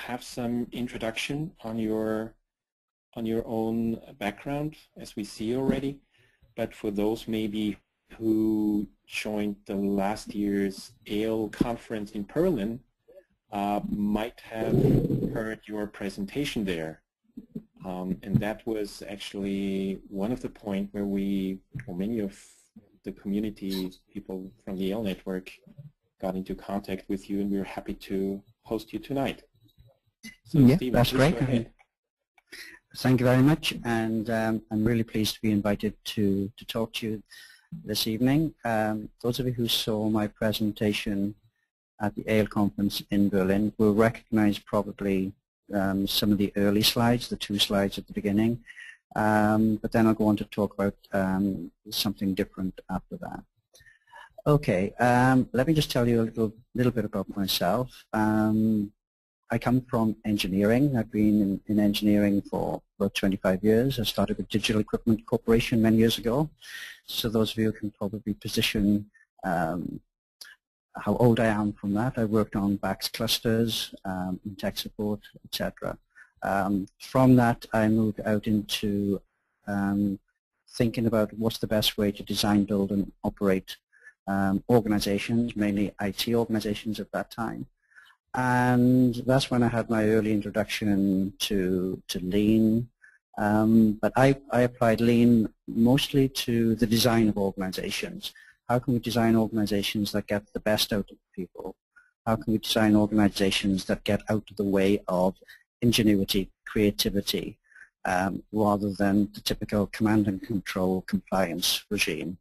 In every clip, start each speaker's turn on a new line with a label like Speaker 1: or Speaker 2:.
Speaker 1: have some introduction on your own background, as we see already. But for those maybe who joined the last year's ALE conference in Berlin, might have heard your presentation there. And that was actually one of the points where many of the community people from the ALE network got into contact with you, and we were happy to host you tonight. So
Speaker 2: yeah,
Speaker 1: Stephen,
Speaker 2: that's great.
Speaker 1: Go ahead.
Speaker 2: Thank you very much, and I'm really pleased to be invited to talk to you this evening. Those of you who saw my presentation at the ALE conference in Berlin will recognize probably some of the early slides, the 2 slides at the beginning, but then I'll go on to talk about something different after that. Okay, let me just tell you a little bit about myself. I come from engineering. I've been in engineering for about 25 years. I started with Digital Equipment Corporation many years ago. So those of you can probably position how old I am from that. I worked on BACS clusters, in tech support, etc. From that, I moved out into thinking about what's the best way to design, build, and operate organizations, mainly IT organizations at that time. And that's when I had my early introduction to Lean. But I applied Lean mostly to the design of organizations. How can we design organizations that get the best out of people? How can we design organizations that get out of the way of ingenuity, creativity, rather than the typical command and control compliance regime?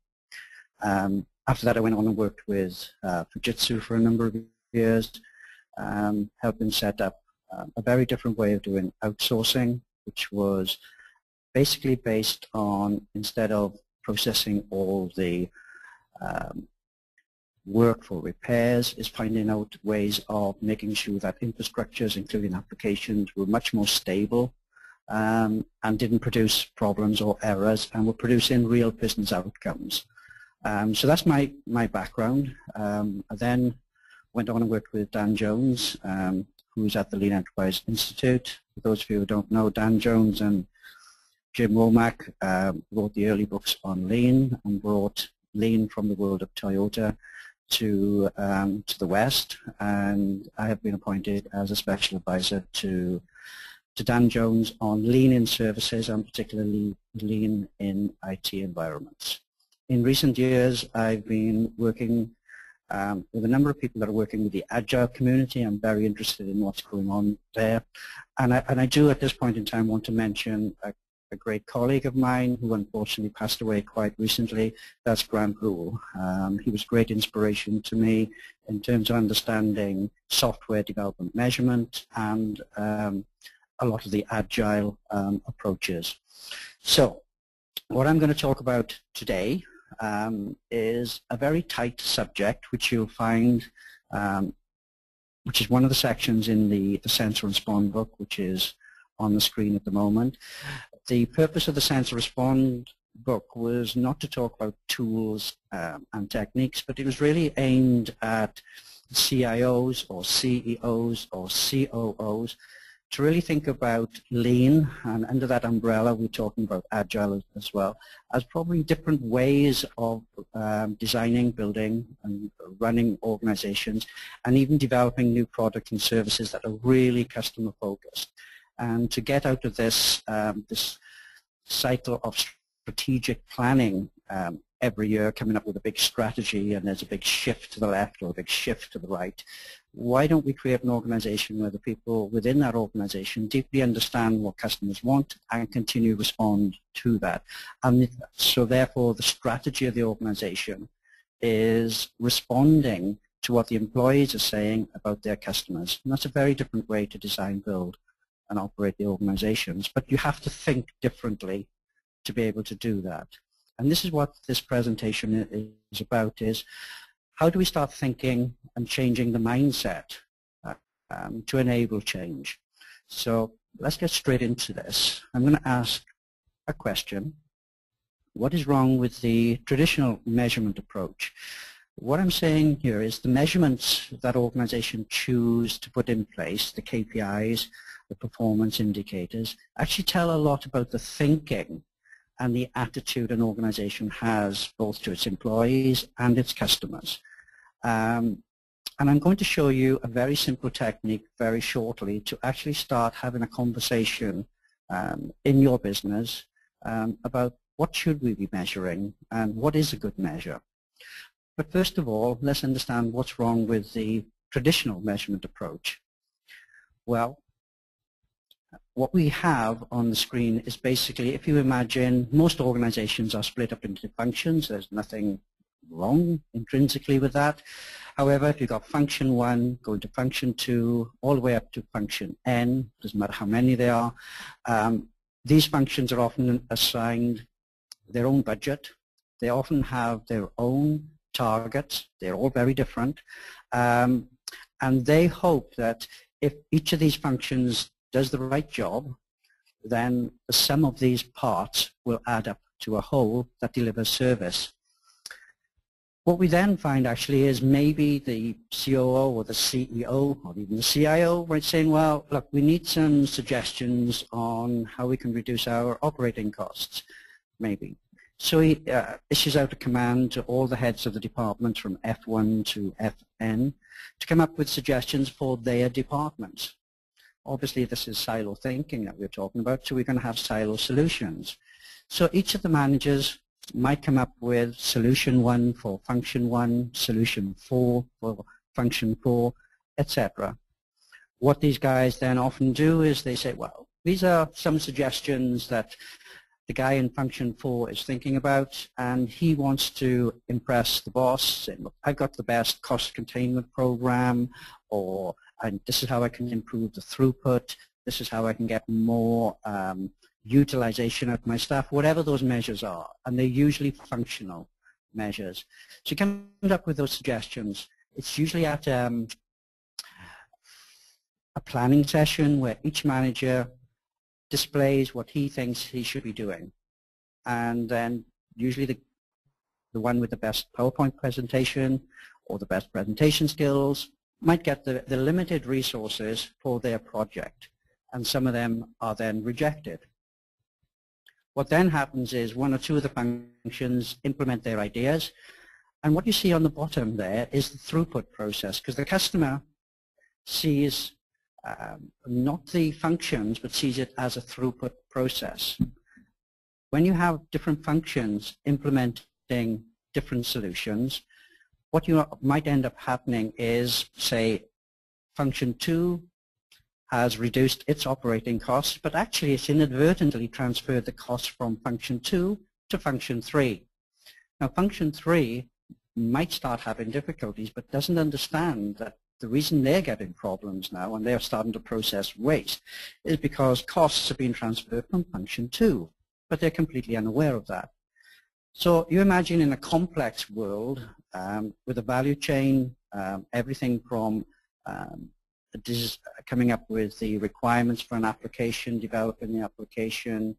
Speaker 2: After that, I went on and worked with Fujitsu for a number of years, helping set up a very different way of doing outsourcing, which was basically based on, instead of processing all the work for repairs, is finding out ways of making sure that infrastructures, including applications, were much more stable and didn't produce problems or errors, and were producing real business outcomes. So that's my background. I then went on and worked with Dan Jones, who's at the Lean Enterprise Institute. For those of you who don't know, Dan Jones and Jim Womack wrote the early books on Lean and brought Lean from the world of Toyota to the West. And I have been appointed as a special advisor to Dan Jones on Lean in services, and particularly Lean in IT environments. In recent years, I've been working with a number of people that are working with the Agile community. I'm very interested in what's going on there. And I do at this point in time want to mention a great colleague of mine who unfortunately passed away quite recently. That's Grant Rule. He was great inspiration to me in terms of understanding software development measurement and a lot of the Agile approaches. So what I'm going to talk about today is a very tight subject, which you'll find, which is one of the sections in the Sense and Respond book, which is on the screen at the moment. The purpose of the Sense and Respond book was not to talk about tools and techniques, but it was really aimed at CIOs or CEOs or COOs to really think about Lean, and under that umbrella we're talking about Agile as well, as probably different ways of designing, building, and running organizations, and even developing new products and services that are really customer focused. And to get out of this, this cycle of strategic planning every year, coming up with a big strategy, and there's a big shift to the left or a big shift to the right, why don't we create an organization where the people within that organization deeply understand what customers want and continue to respond to that? And so therefore the strategy of the organization is responding to what the employees are saying about their customers. And that's a very different way to design, build, and operate the organizations. But you have to think differently to be able to do that. And this is what this presentation is about, is how do we start thinking and changing the mindset to enable change? So let's get straight into this. I'm going to ask a question. What is wrong with the traditional measurement approach? what I'm saying here is the measurements that organizations choose to put in place, the KPIs, the performance indicators, actually tell a lot about the thinking and the attitude an organization has both to its employees and its customers. And I'm going to show you a very simple technique very shortly to actually start having a conversation in your business about what should we be measuring and what is a good measure. But first of all, let's understand what's wrong with the traditional measurement approach. Well, what we have on the screen is basically, if you imagine, most organizations are split up into functions. There's nothing wrong intrinsically with that. However, if you've got function 1 going to function 2, all the way up to function n, doesn't matter how many there are, these functions are often assigned their own budget. They often have their own targets. They're all very different. And they hope that if each of these functions does the right job, then the sum of these parts will add up to a whole that delivers service. What we then find actually is maybe the COO or the CEO or even the CIO might saying, well, look, we need some suggestions on how we can reduce our operating costs, maybe. So he issues out a command to all the heads of the department from F1 to Fn to come up with suggestions for their departments. Obviously, this is silo thinking that we're talking about, so we're going to have silo solutions. So each of the managers might come up with solution 1 for function 1, solution 4 for function 4, etc. What these guys then often do is they say, well, these are some suggestions that the guy in function 4 is thinking about, and he wants to impress the boss, saying, look, I've got the best cost containment program, or and this is how I can improve the throughput, this is how I can get more utilization of my staff, whatever those measures are, and they're usually functional measures. So you come up with those suggestions. It's usually at a planning session where each manager displays what he thinks he should be doing. And then usually the one with the best PowerPoint presentation or the best presentation skills might get the limited resources for their project, and some of them are then rejected. What then happens is 1 or 2 of the functions implement their ideas, and what you see on the bottom there is the throughput process, because the customer sees not the functions, but sees it as a throughput process. When you have different functions implementing different solutions, what you might end up happening is, say, function 2 has reduced its operating costs, but actually it's inadvertently transferred the costs from function 2 to function 3. Now, function 3 might start having difficulties, but doesn't understand that the reason they're getting problems now and they're starting to process waste is because costs have been transferred from function 2, but they're completely unaware of that. So you imagine in a complex world with a value chain, everything from coming up with the requirements for an application, developing the application,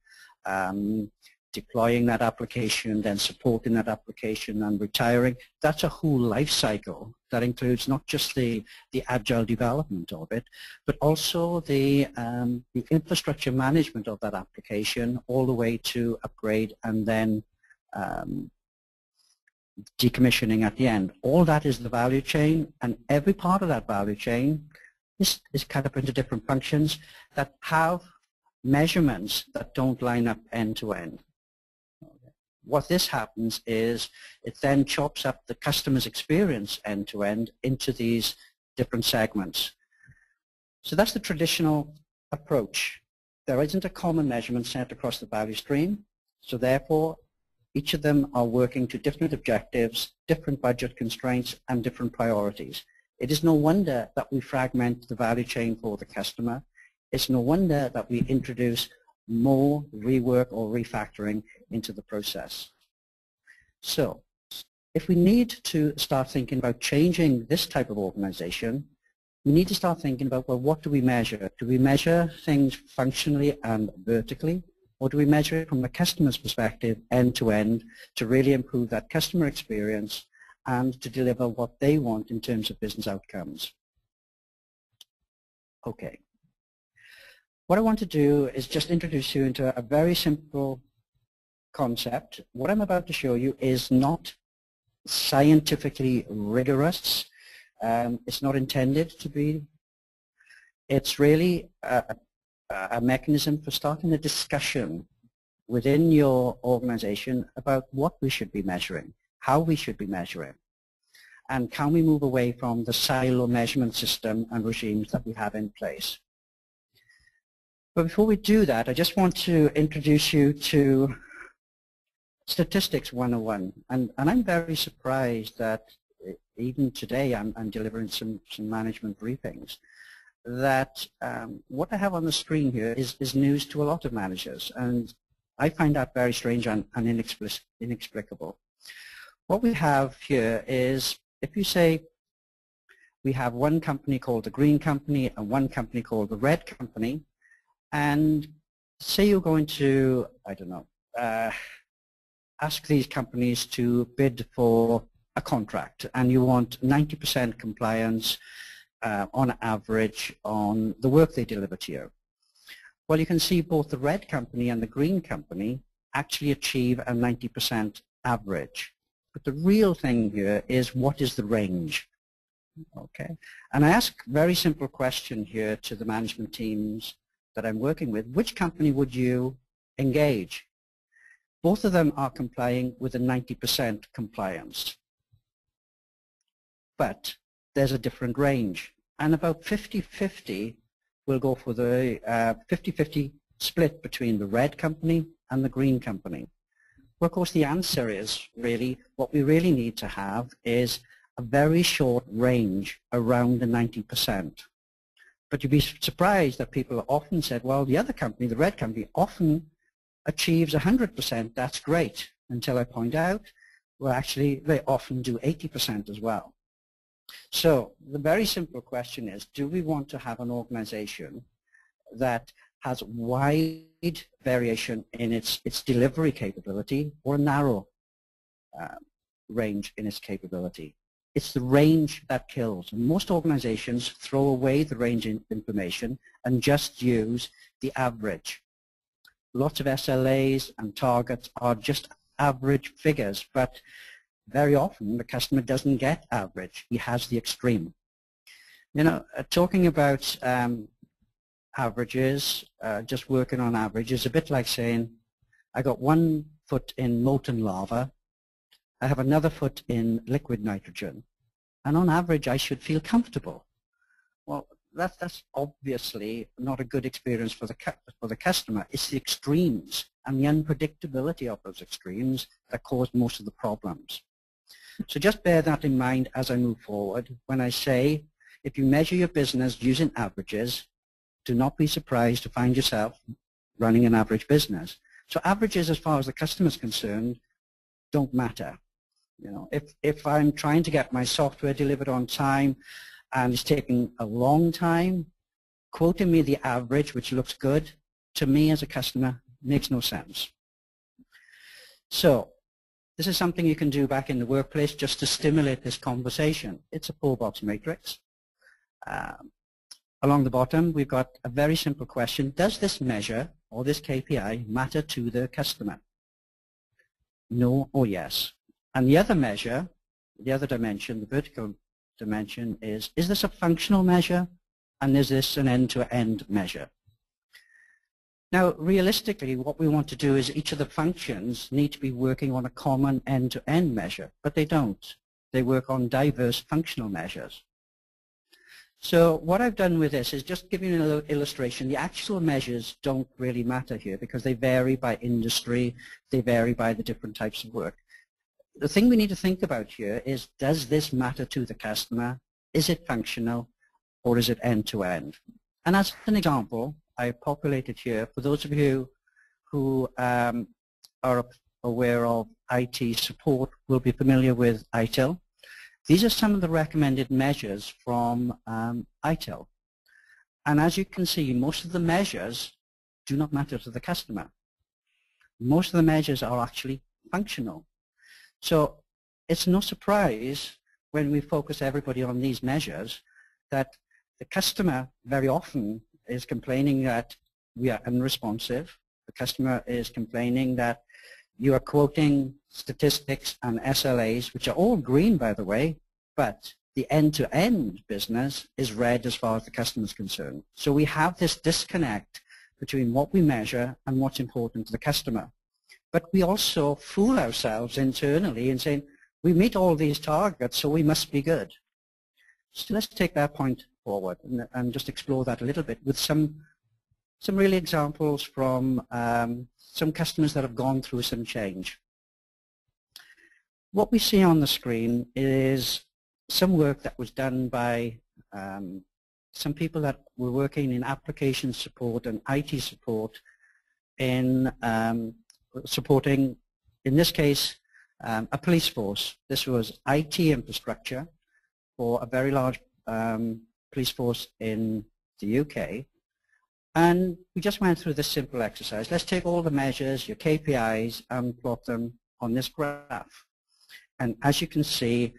Speaker 2: deploying that application, then supporting that application and retiring. That's a whole life cycle that includes not just the agile development of it, but also the infrastructure management of that application all the way to upgrade and then decommissioning at the end. All that is the value chain, and every part of that value chain is cut up into different functions that have measurements that don't line up end to end. What this happens is it then chops up the customer's experience end to end into these different segments. So that's the traditional approach. There isn't a common measurement set across the value stream, so therefore each of them are working to different objectives, different budget constraints, and different priorities. It is no wonder that we fragment the value chain for the customer. It's no wonder that we introduce more rework or refactoring into the process. So if we need to start thinking about changing this type of organization, we need to start thinking about, well, what do we measure? Do we measure things functionally and vertically, or do we measure it from the customer's perspective end to end to really improve that customer experience and to deliver what they want in terms of business outcomes. Okay. What I want to do is just introduce you into a very simple concept. What I'm about to show you is not scientifically rigorous. It's not intended to be. It's really a mechanism for starting a discussion within your organization about what we should be measuring, how we should be measuring, and can we move away from the silo measurement system and regimes that we have in place. But before we do that, I just want to introduce you to Statistics 101. And I'm very surprised that even today I'm delivering some management briefings, that what I have on the screen here is news to a lot of managers. And I find that very strange and inexplicable. What we have here is, if you say we have one company called the green company and one company called the red company, and say you're going to, I don't know, ask these companies to bid for a contract, and you want 90% compliance on average on the work they deliver to you. Well, you can see both the red company and the green company actually achieve a 90% average. But the real thing here is, what is the range? Okay, and I ask a very simple question here to the management teams that I'm working with. Which company would you engage? Both of them are complying with a 90% compliance. But there's a different range. And about 50-50 will go for the 50-50 split between the red company and the green company. Well, of course, the answer is really, what we really need to have is a very short range around the 90%. But you'd be surprised that people often said, well, the other company, the red company, often achieves 100%, that's great, until I point out, well, actually, they often do 80% as well. So the very simple question is, do we want to have an organization that has wide variation in its delivery capability, or a narrow range in its capability? It's the range that kills. And most organizations throw away the range information and just use the average. Lots of SLAs and targets are just average figures, but very often the customer doesn't get average. He has the extreme. You know, talking about averages, just working on average is a bit like saying, I got 1 foot in molten lava, I have another foot in liquid nitrogen, and on average I should feel comfortable. Well, that's obviously not a good experience for the customer. It's the extremes and the unpredictability of those extremes that cause most of the problems. So just bear that in mind as I move forward. When I say, if you measure your business using averages, do not be surprised to find yourself running an average business. So averages, as far as the customer is concerned, don't matter. You know, if I'm trying to get my software delivered on time and it's taking a long time, quoting me the average, which looks good, to me as a customer makes no sense. So this is something you can do back in the workplace just to stimulate this conversation. It's a 4-box matrix. Along the bottom, we've got a very simple question. Does this measure, or this KPI, matter to the customer? No or yes. And the other measure, the other dimension, the vertical dimension is this a functional measure, and is this an end-to-end measure? Now, realistically, what we want to do is each of the functions need to be working on a common end-to-end measure, but they don't. They work on diverse functional measures. So what I've done with this is just give you an illustration. The actual measures don't really matter here because they vary by industry, they vary by the different types of work. The thing we need to think about here is, does this matter to the customer? Is it functional, or is it end-to-end? And as an example, I populated here, for those of you who are aware of IT support, will be familiar with ITIL. These are some of the recommended measures from ITIL. And as you can see, most of the measures do not matter to the customer. Most of the measures are actually functional. So it's no surprise when we focus everybody on these measures that the customer very often is complaining that we are unresponsive. The customer is complaining that you are quoting statistics and SLAs, which are all green, by the way, but the end-to-end business is red as far as the customer is concerned. So we have this disconnect between what we measure and what's important to the customer. But we also fool ourselves internally in saying, we meet all these targets, so we must be good. So let's take that point forward and just explore that a little bit with some real examples from some customers that have gone through some change. What we see on the screen is some work that was done by some people that were working in application support and IT support in supporting, in this case, a police force. This was IT infrastructure for a very large police force in the UK. And we just went through this simple exercise. Let's take all the measures, your KPIs, and plot them on this graph. And as you can see,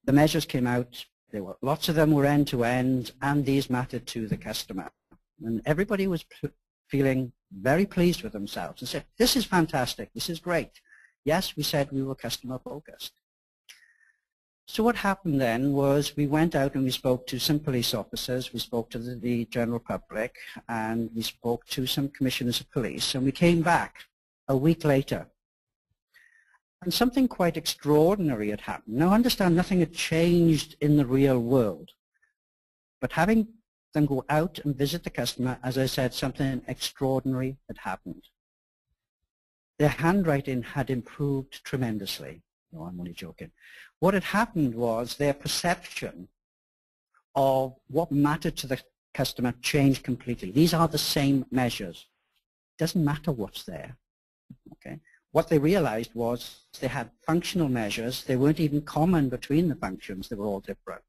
Speaker 2: the measures came out. Lots of them were end-to-end, and these mattered to the customer. And everybody was feeling very pleased with themselves and said, this is fantastic, this is great. Yes, we said we were customer-focused. So what happened then was we went out and we spoke to some police officers, we spoke to the general public, and we spoke to some commissioners of police, and we came back a week later. And something quite extraordinary had happened. Now understand, nothing had changed in the real world. But having them go out and visit the customer, as I said, something extraordinary had happened. Their handwriting had improved tremendously. No, I'm only joking. What had happened was their perception of what mattered to the customer changed completely. These are the same measures. It doesn't matter what's there. Okay. What they realized was they had functional measures. They weren't even common between the functions. They were all different.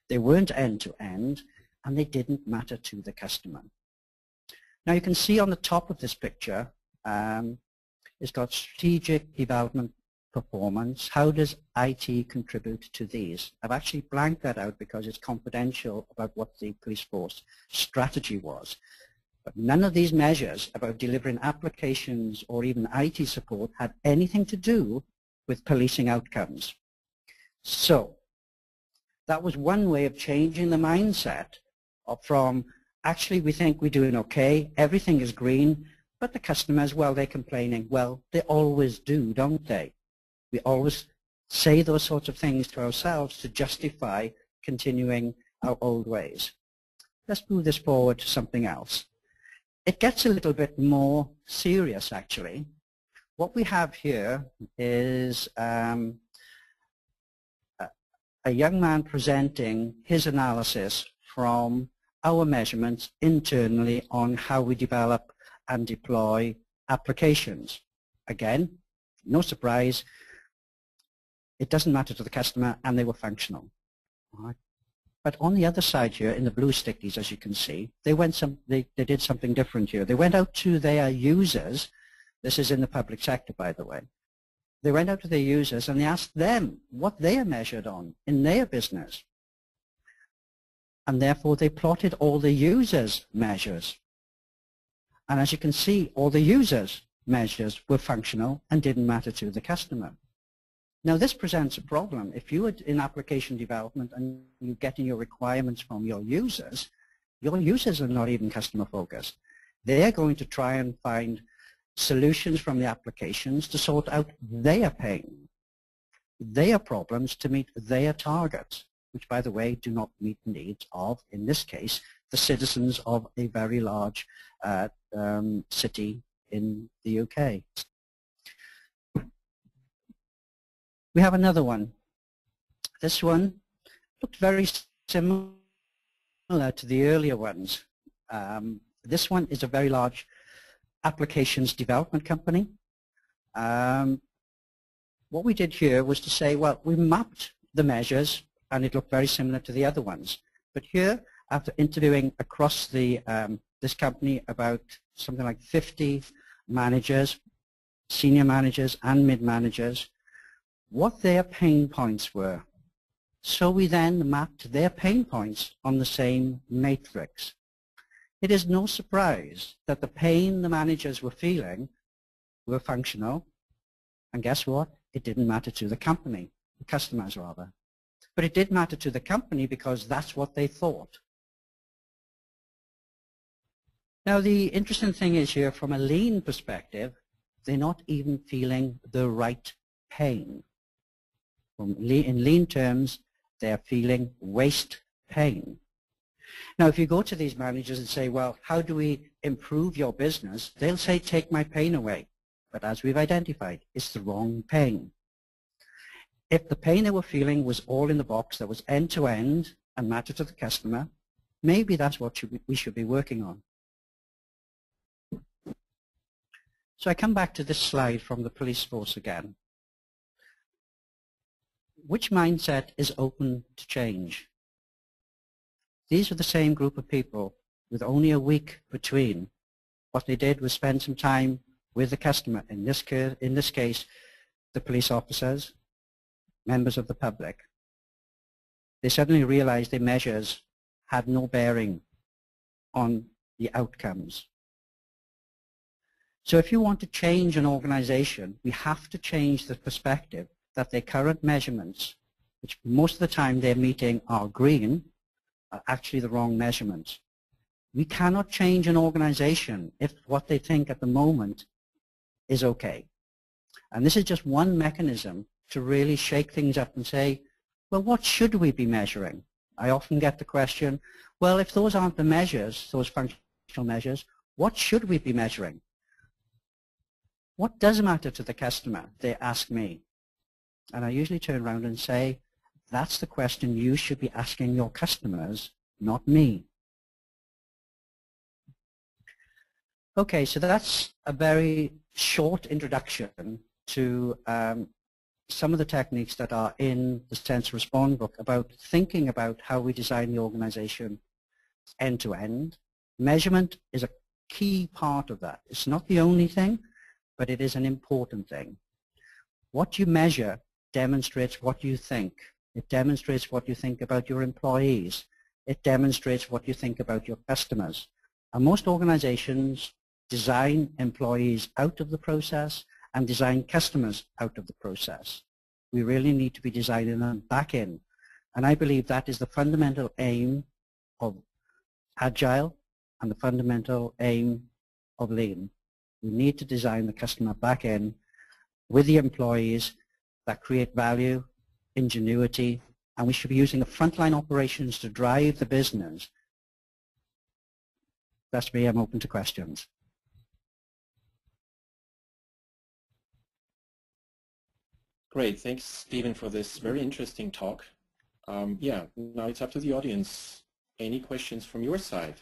Speaker 2: They weren't end-to-end, and they didn't matter to the customer. Now you can see on the top of this picture, it's got strategic development performance. How does IT contribute to these? I've actually blanked that out because it's confidential about what the police force strategy was. But none of these measures about delivering applications or even IT support had anything to do with policing outcomes. So that was one way of changing the mindset from actually we think we're doing okay, everything is green, but the customers, well, they're complaining. Well, they always do, don't they? We always say those sorts of things to ourselves to justify continuing our old ways. Let's move this forward to something else. It gets a little bit more serious, actually. What we have here is a young man presenting his analysis from our measurements internally on how we develop and deploy applications. Again, no surprise, it doesn't matter to the customer, and they were functional. All right. But on the other side here, in the blue stickies, as you can see, they did something different here. They went out to their users. This is in the public sector, by the way. They went out to their users and they asked them what they are measured on in their business. And therefore, they plotted all the users' measures. And as you can see, all the users' measures were functional and didn't matter to the customer. Now this presents a problem. If you are in application development and you're getting your requirements from your users are not even customer focused. They're going to try and find solutions from the applications to sort out their pain, their problems to meet their targets, which by the way do not meet the needs of, in this case, the citizens of a very large city in the UK. We have another one. This one looked very similar to the earlier ones. This one is a very large applications development company. What we did here was to say, well, we mapped the measures and it looked very similar to the other ones. But here, after interviewing across the this company about something like 50 managers, senior managers and mid-managers, what their pain points were. So we then mapped their pain points on the same matrix. It is no surprise that the pain the managers were feeling were functional, and guess what? It didn't matter to the company, the customers rather. But it did matter to the company because that's what they thought. Now the interesting thing is here, from a lean perspective, they're not even feeling the right pain. In lean terms, they're feeling waste pain. Now if you go to these managers and say, well, how do we improve your business? They'll say, take my pain away. But as we've identified, it's the wrong pain. If the pain they were feeling was all in the box, that was end-to-end and mattered to the customer, maybe that's what we should be working on. So I come back to this slide from the police force again. Which mindset is open to change? These are the same group of people with only a week between. What they did was spend some time with the customer, in this case, the police officers, members of the public. They suddenly realized their measures had no bearing on the outcomes. So if you want to change an organization, we have to change the perspective that their current measurements, which most of the time they're meeting are green, are actually the wrong measurements. We cannot change an organization if what they think at the moment is okay. And this is just one mechanism to really shake things up and say, well, what should we be measuring? I often get the question, well, if those aren't the measures, those functional measures, what should we be measuring? What does matter to the customer? They ask me. And I usually turn around and say, that's the question you should be asking your customers, not me. Okay, so that's a very short introduction to some of the techniques that are in the Sense Respond book about thinking about how we design the organization end-to-end. Measurement is a key part of that. It's not the only thing, but it is an important thing. What you measure demonstrates what you think. It demonstrates what you think about your employees. It demonstrates what you think about your customers. And most organizations design employees out of the process and design customers out of the process. We really need to be designing them back in. And I believe that is the fundamental aim of Agile and the fundamental aim of Lean. We need to design the customer back in with the employees that create value, ingenuity, and we should be using the frontline operations to drive the business. That's me. I'm open to questions.
Speaker 1: Great. Thanks, Stephen, for this very interesting talk. Yeah, now it's up to the audience. Any questions from your side?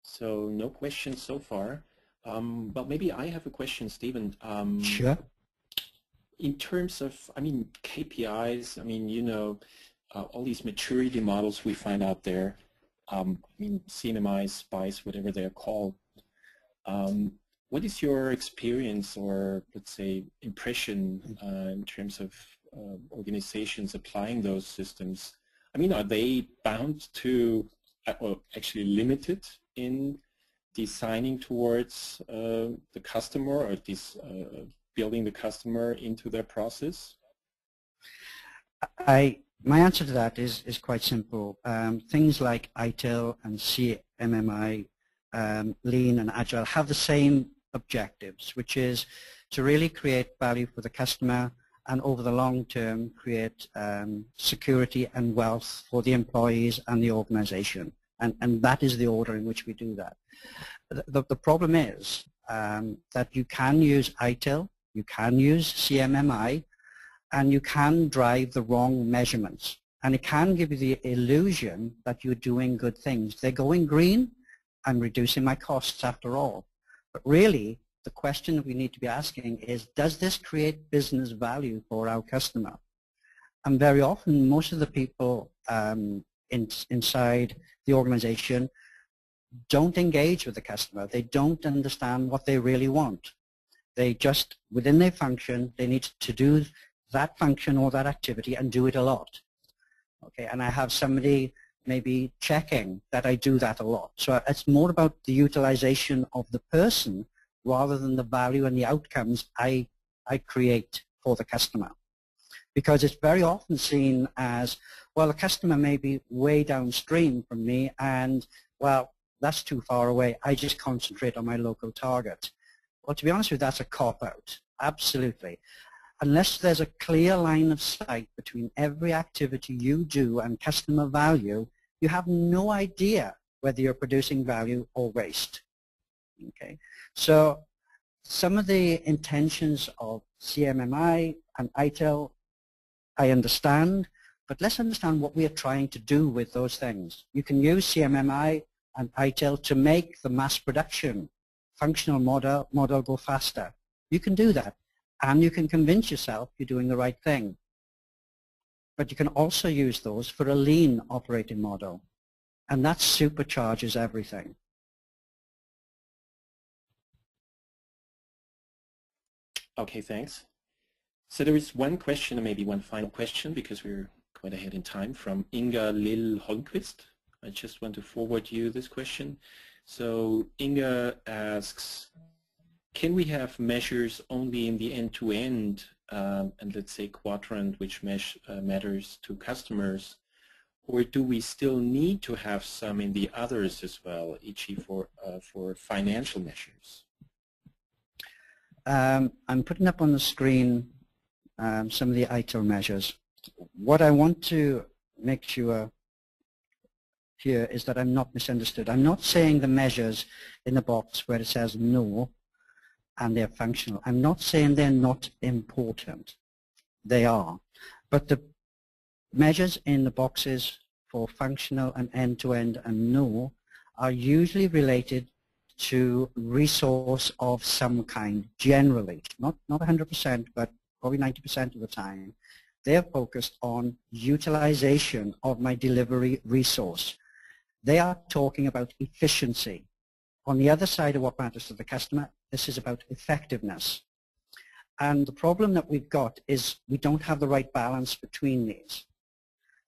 Speaker 1: So no questions so far. But maybe I have a question, Stephen.
Speaker 2: Sure.
Speaker 1: In terms of, KPIs, all these maturity models we find out there, CMMI, SPICE, whatever they're called. What is your experience or, let's say, impression in terms of organizations applying those systems? Are they bound to, or actually limited in designing towards the customer, or building the customer into their process?
Speaker 2: My answer to that is quite simple. Things like ITIL and CMMI, Lean and Agile have the same objectives, which is to really create value for the customer and over the long term create security and wealth for the employees and the organization. And that is the order in which we do that. The problem is that you can use ITIL, you can use CMMI, and you can drive the wrong measurements. And it can give you the illusion that you're doing good things. They're going green, I'm reducing my costs after all. But really, the question that we need to be asking is, does this create business value for our customer? And very often, most of the people inside the organization don't engage with the customer. They don't understand what they really want. They just, within their function, they need to do that function or that activity and do it a lot. Okay, and I have somebody maybe checking that I do that a lot. So it's more about the utilization of the person rather than the value and the outcomes I create for the customer. Because it's very often seen as, well, the customer may be way downstream from me and, well, that's too far away. I just concentrate on my local target. Well, to be honest with you, that's a cop-out. Absolutely. Unless there's a clear line of sight between every activity you do and customer value, you have no idea whether you're producing value or waste. Okay. So some of the intentions of CMMI and ITIL, I understand, but let's understand what we are trying to do with those things. You can use CMMI and ITIL to make the mass production functional model go faster. You can do that, and you can convince yourself you're doing the right thing. But you can also use those for a lean operating model, and that supercharges everything.
Speaker 1: Okay, thanks. So there is one question, or maybe one final question, because we're quite ahead in time, from Inga Lill Holmqvist. I just want to forward you this question. So Inga asks, can we have measures only in the end-to-end and let's say quadrant which matters to customers, or do we still need to have some in the others as well, e.g. for financial measures?
Speaker 2: I'm putting up on the screen some of the ITIL measures. What I want to make sure here is that I'm not misunderstood. I'm not saying the measures in the box where it says no and they're functional. I'm not saying they're not important. They are. But the measures in the boxes for functional and end-to-end and no are usually related to resource of some kind, generally. Not 100%, but probably 90% of the time. They're focused on utilization of my delivery resource. They are talking about efficiency. On the other side of what matters to the customer, this is about effectiveness. And the problem that we've got is we don't have the right balance between these.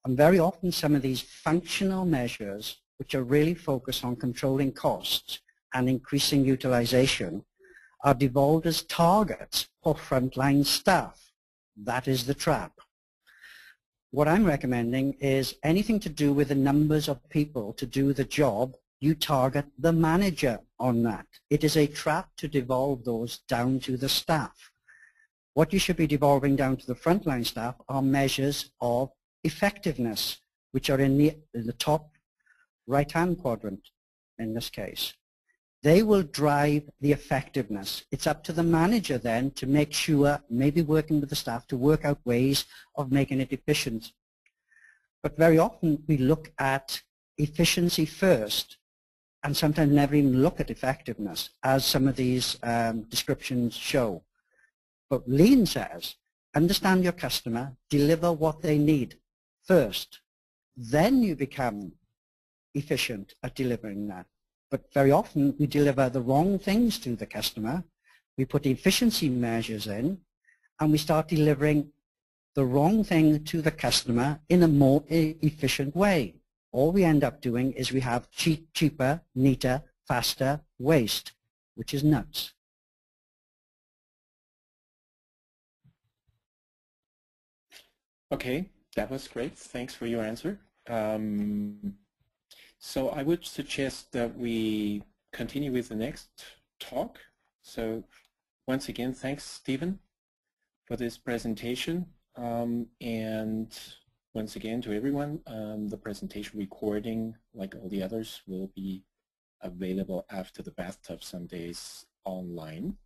Speaker 2: And very often some of these functional measures, which are really focused on controlling costs and increasing utilization, are devolved as targets for frontline staff. That is the trap. What I'm recommending is anything to do with the numbers of people to do the job, you target the manager on that. It is a trap to devolve those down to the staff. What you should be devolving down to the frontline staff are measures of effectiveness, which are in the top right-hand quadrant in this case. They will drive the effectiveness. It's up to the manager then to make sure, maybe working with the staff, to work out ways of making it efficient. But very often we look at efficiency first and sometimes never even look at effectiveness, as some of these descriptions show. But Lean says, understand your customer, deliver what they need first. Then you become efficient at delivering that. But very often we deliver the wrong things to the customer. We put efficiency measures in and we start delivering the wrong thing to the customer in a more efficient way. All we end up doing is we have cheaper, neater, faster waste, which is nuts.
Speaker 1: Okay, that was great. Thanks for your answer. So I would suggest that we continue with the next talk. So once again, thanks, Stephen, for this presentation. And once again to everyone, the presentation recording, like all the others, will be available after the bathtub some days online.